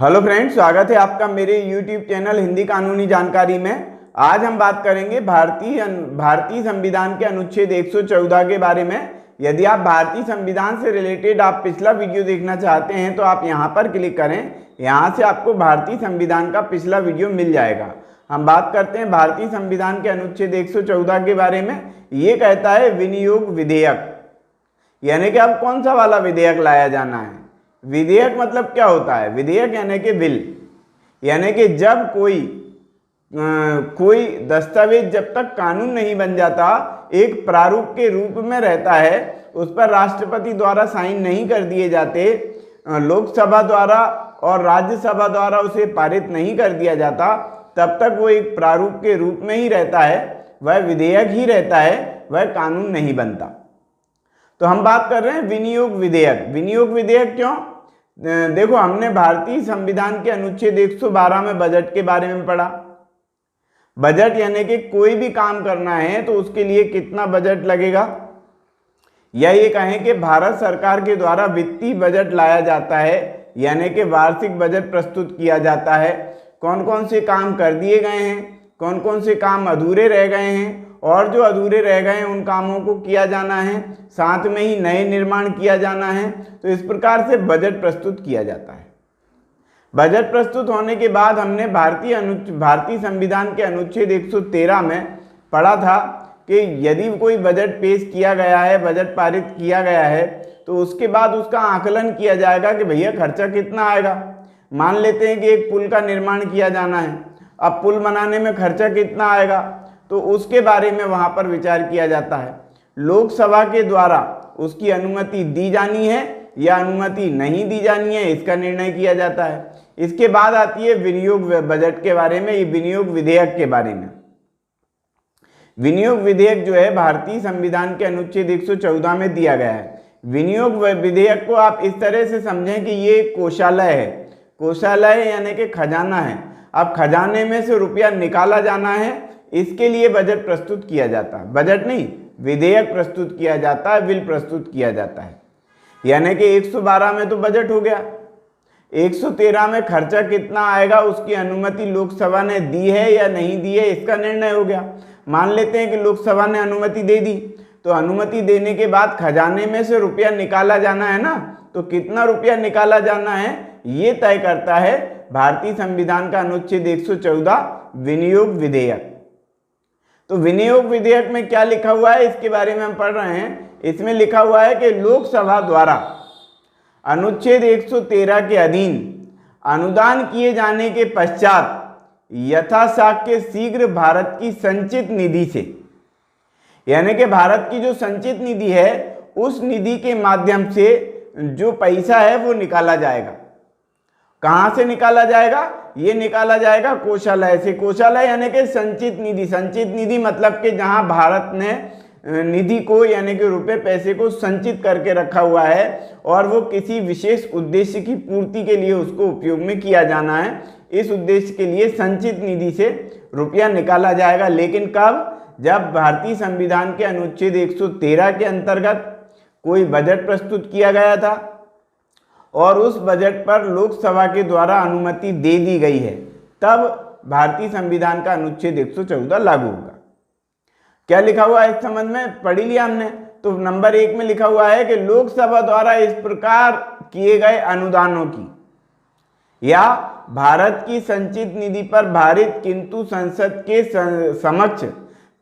Hello friends, स्वागत है आपका मेरे YouTube चैनल हिंदी कानूनी जानकारी में। आज हम बात करेंगे भारतीय संविधान के अनुच्छेद 114 के बारे में। यदि आप भारतीय संविधान से रिलेटेड आप पिछला वीडियो देखना चाहते हैं तो आप यहां पर क्लिक करें। यहां से आपको भारतीय संविधान का पिछला वीडियो मिल जाएगा। हम बात करते हैं भारतीय संविधान के अनुच्छेद 114 के बारे में। ये कहता है विनियोग विधेयक, यानी कि अब कौन सा वाला विधेयक लाया जाना है। विधेयक मतलब क्या होता है? विधेयक यानी कि बिल, यानी कि जब कोई दस्तावेज जब तक कानून नहीं बन जाता, एक प्रारूप के रूप में रहता है, उस पर राष्ट्रपति द्वारा साइन नहीं कर दिए जाते, लोकसभा द्वारा और राज्यसभा द्वारा उसे पारित नहीं कर दिया जाता, तब तक वो एक प्रारूप के रूप में ही रहता है, वह विधेयक ही रहता है, वह कानून नहीं बनता। तो हम बात कर रहे हैं विनियोग विधेयक। विनियोग विधेयक क्यों? देखो, हमने भारतीय संविधान के अनुच्छेद 112 में बजट के बारे में पढ़ा। बजट यानी कि कोई भी काम करना है तो उसके लिए कितना बजट लगेगा, या ये कहें कि भारत सरकार के द्वारा वित्तीय बजट लाया जाता है, यानी कि वार्षिक बजट प्रस्तुत किया जाता है। कौन कौन से काम कर दिए गए हैं, कौन कौन से काम अधूरे रह गए हैं, और जो अधूरे रह गए हैं उन कामों को किया जाना है, साथ में ही नए निर्माण किया जाना है। तो इस प्रकार से बजट प्रस्तुत किया जाता है। बजट प्रस्तुत होने के बाद हमने भारतीय संविधान के अनुच्छेद 113 में पढ़ा था कि यदि कोई बजट पेश किया गया है, बजट पारित किया गया है, तो उसके बाद उसका आकलन किया जाएगा कि भैया खर्चा कितना आएगा। मान लेते हैं कि एक पुल का निर्माण किया जाना है, अब पुल बनाने में खर्चा कितना आएगा, तो उसके बारे में वहां पर विचार किया जाता है। लोकसभा के द्वारा उसकी अनुमति दी जानी है या अनुमति नहीं दी जानी है, इसका निर्णय किया जाता है। इसके बाद आती है विनियोग बजट के बारे में, ये विनियोग विधेयक के बारे में। विनियोग विधेयक जो है भारतीय संविधान के अनुच्छेद 114 में दिया गया है। विनियोग विधेयक को आप इस तरह से समझें कि ये कोषालय है। कोषालय यानी कि खजाना है। अब खजाने में से रुपया निकाला जाना है, इसके लिए बजट प्रस्तुत किया जाता है। बजट नहीं, विधेयक प्रस्तुत किया जाता है, बिल प्रस्तुत किया जाता है। यानी कि 112 में तो बजट हो गया, 113 में खर्चा कितना आएगा उसकी अनुमति लोकसभा ने दी है या नहीं दी है, इसका निर्णय हो गया। मान लेते हैं कि लोकसभा ने अनुमति दे दी, तो अनुमति देने के बाद खजाने में से रुपया निकाला जाना है ना, तो कितना रुपया निकाला जाना है ये तय करता है भारतीय संविधान का अनुच्छेद 114 विनियोग विधेयक। तो विनियोग विधेयक में क्या लिखा हुआ है इसके बारे में हम पढ़ रहे हैं। इसमें लिखा हुआ है कि लोकसभा द्वारा अनुच्छेद 113 के अधीन अनुदान किए जाने के पश्चात यथाशक्य शीघ्र भारत की संचित निधि से, यानी कि भारत की जो संचित निधि है उस निधि के माध्यम से जो पैसा है वो निकाला जाएगा। कहाँ से निकाला जाएगा? ये निकाला जाएगा कोषालय से। कोषालय यानी कि संचित निधि। संचित निधि मतलब कि जहां भारत ने निधि को यानी कि रुपए पैसे को संचित करके रखा हुआ है और वो किसी विशेष उद्देश्य की पूर्ति के लिए उसको उपयोग में किया जाना है। इस उद्देश्य के लिए संचित निधि से रुपया निकाला जाएगा। लेकिन कब? जब भारतीय संविधान के अनुच्छेद 113 के अंतर्गत कोई बजट प्रस्तुत किया गया था और उस बजट पर लोकसभा के द्वारा अनुमति दे दी गई है, तब भारतीय संविधान का अनुच्छेद 114 लागू होगा। क्या लिखा हुआ है इस संबंध में? पढ़ लिया हमने। तो नंबर 1 में लिखा हुआ है कि लोकसभा द्वारा इस प्रकार किए गए अनुदानों की या भारत की संचित निधि पर भारित किंतु संसद के समक्ष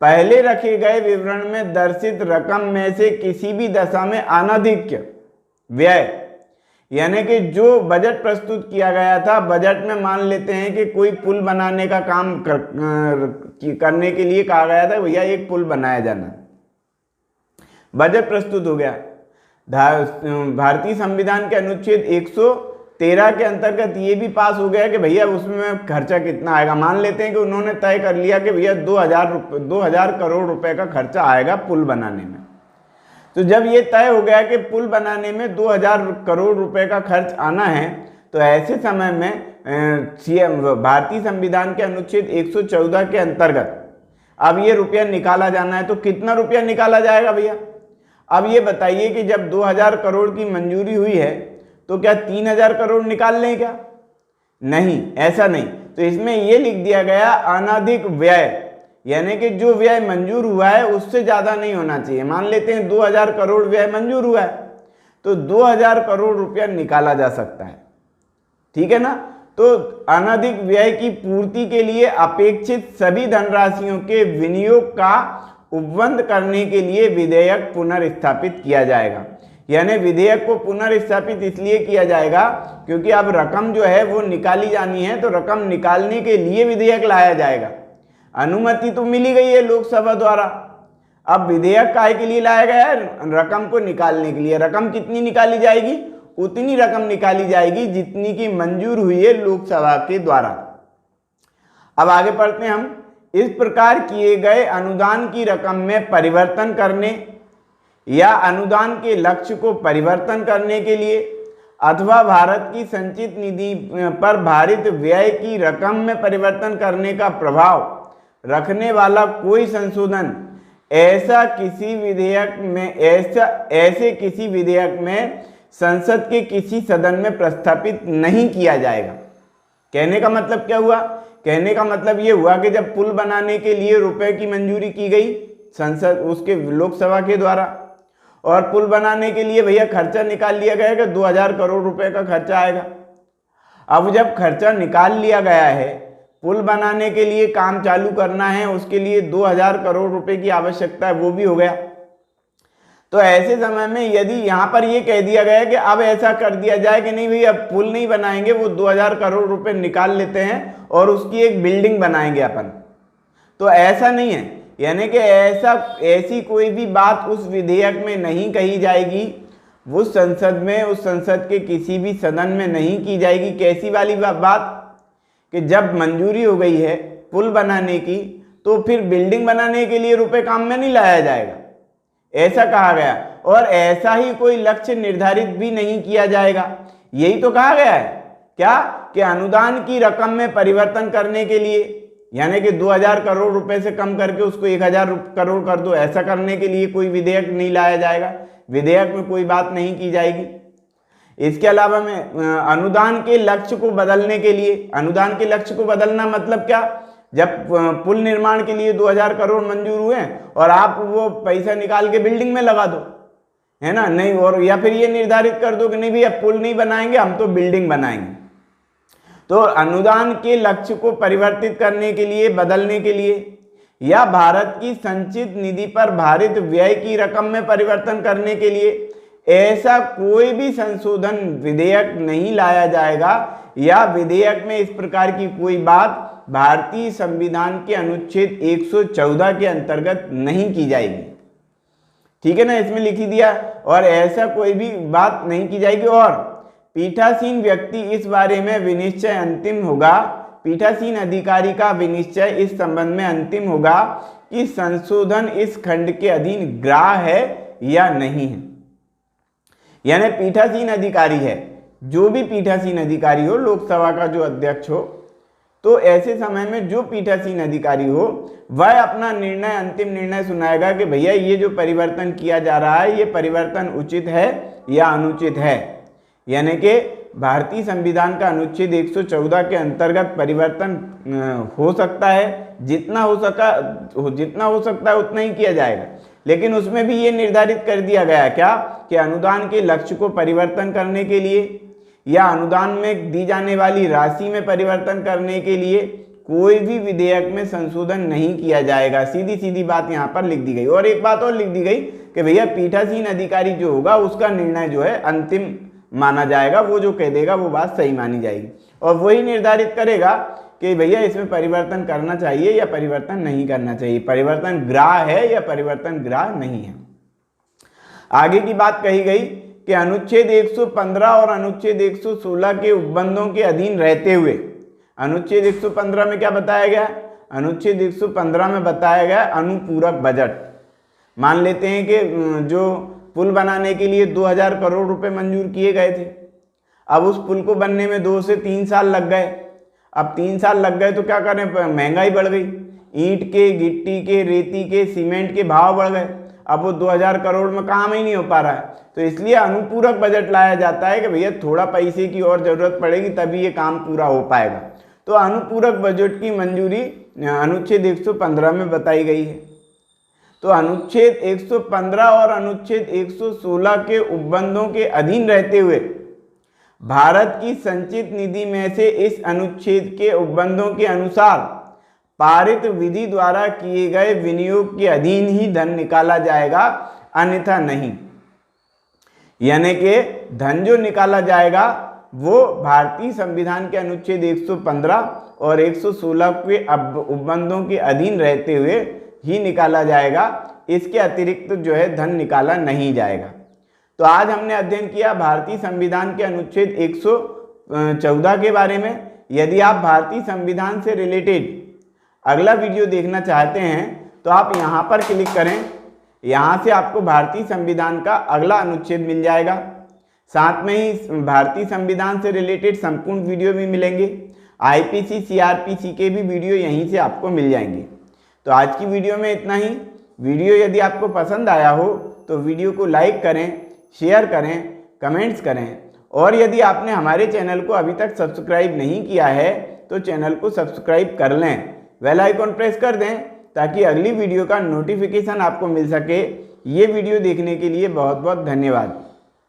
पहले रखे गए विवरण में दर्शित रकम में से किसी भी दशा में अनधिक व्यय, यानी कि जो बजट प्रस्तुत किया गया था, बजट में मान लेते हैं कि कोई पुल बनाने का काम करने के लिए कहा गया था, भैया एक पुल बनाया जाना, बजट प्रस्तुत हो गया। भारतीय संविधान के अनुच्छेद 113 के अंतर्गत ये भी पास हो गया कि भैया उसमें खर्चा कितना आएगा। मान लेते हैं कि उन्होंने तय कर लिया कि भैया 2000 करोड़ रुपए का खर्चा आएगा पुल बनाने में। तो जब ये तय हो गया कि पुल बनाने में 2000 करोड़ रुपए का खर्च आना है, तो ऐसे समय में भारतीय संविधान के अनुच्छेद 114 के अंतर्गत अब ये रुपया निकाला जाना है। तो कितना रुपया निकाला जाएगा भैया? अब ये बताइए कि जब 2000 करोड़ की मंजूरी हुई है तो क्या 3000 करोड़ निकाल लें क्या? नहीं, ऐसा नहीं। तो इसमें ये लिख दिया गया अनधिक व्यय, यानी कि जो व्यय मंजूर हुआ है उससे ज्यादा नहीं होना चाहिए। मान लेते हैं 2000 करोड़ व्यय मंजूर हुआ है, तो 2000 करोड़ रुपया निकाला जा सकता है, ठीक है ना। तो अनधिक व्यय की पूर्ति के लिए अपेक्षित सभी धनराशियों के विनियोग का उपबंध करने के लिए विधेयक पुनर्स्थापित किया जाएगा। यानी विधेयक को पुनर्स्थापित इसलिए किया जाएगा क्योंकि अब रकम जो है वो निकाली जानी है, तो रकम निकालने के लिए विधेयक लाया जाएगा। अनुमति तो मिली गई है लोकसभा द्वारा, अब विधेयक काहे के लिए लाया गया है? रकम को निकालने के लिए। रकम कितनी निकाली जाएगी? उतनी रकम निकाली जाएगी जितनी की मंजूर हुई है लोकसभा के द्वारा। अब आगे पढ़ते हैं हम। इस प्रकार किए गए अनुदान की रकम में परिवर्तन करने या अनुदान के लक्ष्य को परिवर्तन करने के लिए अथवा भारत की संचित निधि पर भारित व्यय की रकम में परिवर्तन करने का प्रभाव रखने वाला कोई संशोधन ऐसे किसी विधेयक में संसद के किसी सदन में प्रस्तापित नहीं किया जाएगा। कहने का मतलब क्या हुआ? कहने का मतलब ये हुआ कि जब पुल बनाने के लिए रुपए की मंजूरी की गई संसद उसके लोकसभा के द्वारा, और पुल बनाने के लिए भैया खर्चा निकाल लिया गया कि 2000 करोड़ रुपए का खर्चा आएगा। अब जब खर्चा निकाल लिया गया है, पुल बनाने के लिए काम चालू करना है, उसके लिए 2000 करोड़ रुपए की आवश्यकता है, वो भी हो गया। तो ऐसे समय में यदि यहाँ पर ये कह दिया गया कि अब ऐसा कर दिया जाए कि नहीं भैया अब पुल नहीं बनाएंगे, वो 2000 करोड़ रुपए निकाल लेते हैं और उसकी एक बिल्डिंग बनाएंगे अपन, तो ऐसा नहीं है। यानी कि ऐसी कोई भी बात उस विधेयक में नहीं कही जाएगी, वो संसद में, उस संसद के किसी भी सदन में नहीं की जाएगी। कैसी वाली बात? कि जब मंजूरी हो गई है पुल बनाने की, तो फिर बिल्डिंग बनाने के लिए रुपए काम में नहीं लाया जाएगा, ऐसा कहा गया। और ऐसा ही कोई लक्ष्य निर्धारित भी नहीं किया जाएगा। यही तो कहा गया है क्या? कि अनुदान की रकम में परिवर्तन करने के लिए, यानी कि 2000 करोड़ रुपए से कम करके उसको 1000 करोड़ कर दो, ऐसा करने के लिए कोई विधेयक नहीं लाया जाएगा। विधेयक में कोई बात नहीं की जाएगी। इसके अलावा में अनुदान के लक्ष्य को बदलने के लिए, अनुदान के लक्ष्य को बदलना मतलब क्या? जब पुल निर्माण के लिए 2000 करोड़ मंजूर हुए और आप वो पैसा निकाल के बिल्डिंग में लगा दो, है ना, नहीं, और या फिर ये निर्धारित कर दो कि नहीं भैया पुल नहीं बनाएंगे, हम तो बिल्डिंग बनाएंगे। तो अनुदान के लक्ष्य को परिवर्तित करने के लिए, बदलने के लिए, या भारत की संचित निधि पर भारित व्यय की रकम में परिवर्तन करने के लिए ऐसा कोई भी संशोधन विधेयक नहीं लाया जाएगा, या विधेयक में इस प्रकार की कोई बात भारतीय संविधान के अनुच्छेद 114 के अंतर्गत नहीं की जाएगी। ठीक है ना, इसमें लिख ही दिया। और ऐसा कोई भी बात नहीं की जाएगी। और पीठासीन व्यक्ति इस बारे में विनिश्चय अंतिम होगा, पीठासीन अधिकारी का विनिश्चय इस संबंध में अंतिम होगा कि संशोधन इस खंड के अधीन ग्राह्य है या नहीं है। यानी पीठासीन अधिकारी है, जो भी पीठासीन अधिकारी हो, लोकसभा का जो अध्यक्ष हो, तो ऐसे समय में जो पीठासीन अधिकारी हो वह अपना निर्णय, अंतिम निर्णय सुनाएगा कि भैया ये जो परिवर्तन किया जा रहा है, ये परिवर्तन उचित है या अनुचित है। यानी कि भारतीय संविधान का अनुच्छेद 114 के अंतर्गत परिवर्तन हो सकता है, जितना हो सकता है उतना ही किया जाएगा। लेकिन उसमें भी ये निर्धारित कर दिया गया क्या कि अनुदान के लक्ष्य को परिवर्तन करने के लिए या अनुदान में दी जाने वाली राशि में परिवर्तन करने के लिए कोई भी विधेयक में संशोधन नहीं किया जाएगा। सीधी सीधी बात यहाँ पर लिख दी गई। और एक बात और लिख दी गई कि भैया पीठासीन अधिकारी जो होगा उसका निर्णय जो है अंतिम माना जाएगा, वो जो कह देगा वो बात सही मानी जाएगी, और वही निर्धारित करेगा कि भैया इसमें परिवर्तन करना चाहिए या परिवर्तन नहीं करना चाहिए, परिवर्तन ग्राह्य है या परिवर्तन ग्राह्य नहीं है। आगे की बात कही गई कि अनुच्छेद 115 और अनुच्छेद 116 के उपबंधों के अधीन रहते हुए, अनुच्छेद 115 में क्या बताया गया? अनुच्छेद 115 में बताया गया अनुपूरक बजट। मान लेते हैं कि जो पुल बनाने के लिए 2000 करोड़ रुपए मंजूर किए गए थे, अब उस पुल को बनने में 2 से 3 साल लग गए। अब 3 साल लग गए तो क्या करें, महंगाई बढ़ गई, ईंट के, गिट्टी के, रेती के, सीमेंट के भाव बढ़ गए। अब वो 2000 करोड़ में काम ही नहीं हो पा रहा है। तो इसलिए अनुपूरक बजट लाया जाता है कि भैया थोड़ा पैसे की और ज़रूरत पड़ेगी तभी ये काम पूरा हो पाएगा। तो अनुपूरक बजट की मंजूरी अनुच्छेद 115 में बताई गई है। तो अनुच्छेद 115 और अनुच्छेद 116 के उपबंधों के अधीन रहते हुए भारत की संचित निधि में से इस अनुच्छेद के उपबंधों के अनुसार पारित विधि द्वारा किए गए विनियोग के अधीन ही धन निकाला जाएगा, अन्यथा नहीं। यानी कि धन जो निकाला जाएगा वो भारतीय संविधान के अनुच्छेद 115 और 116 के उपबंधों के अधीन रहते हुए ही निकाला जाएगा, इसके अतिरिक्त जो है धन निकाला नहीं जाएगा। तो आज हमने अध्ययन किया भारतीय संविधान के अनुच्छेद 114 के बारे में। यदि आप भारतीय संविधान से रिलेटेड अगला वीडियो देखना चाहते हैं तो आप यहाँ पर क्लिक करें, यहाँ से आपको भारतीय संविधान का अगला अनुच्छेद मिल जाएगा। साथ में ही भारतीय संविधान से रिलेटेड संपूर्ण वीडियो भी मिलेंगे। आईपीसी सीआरपीसी के भी वीडियो यहीं से आपको मिल जाएंगे। तो आज की वीडियो में इतना ही। वीडियो यदि आपको पसंद आया हो तो वीडियो को लाइक करें, शेयर करें, कमेंट्स करें, और यदि आपने हमारे चैनल को अभी तक सब्सक्राइब नहीं किया है तो चैनल को सब्सक्राइब कर लें, बेल आइकॉन प्रेस कर दें ताकि अगली वीडियो का नोटिफिकेशन आपको मिल सके। ये वीडियो देखने के लिए बहुत बहुत धन्यवाद।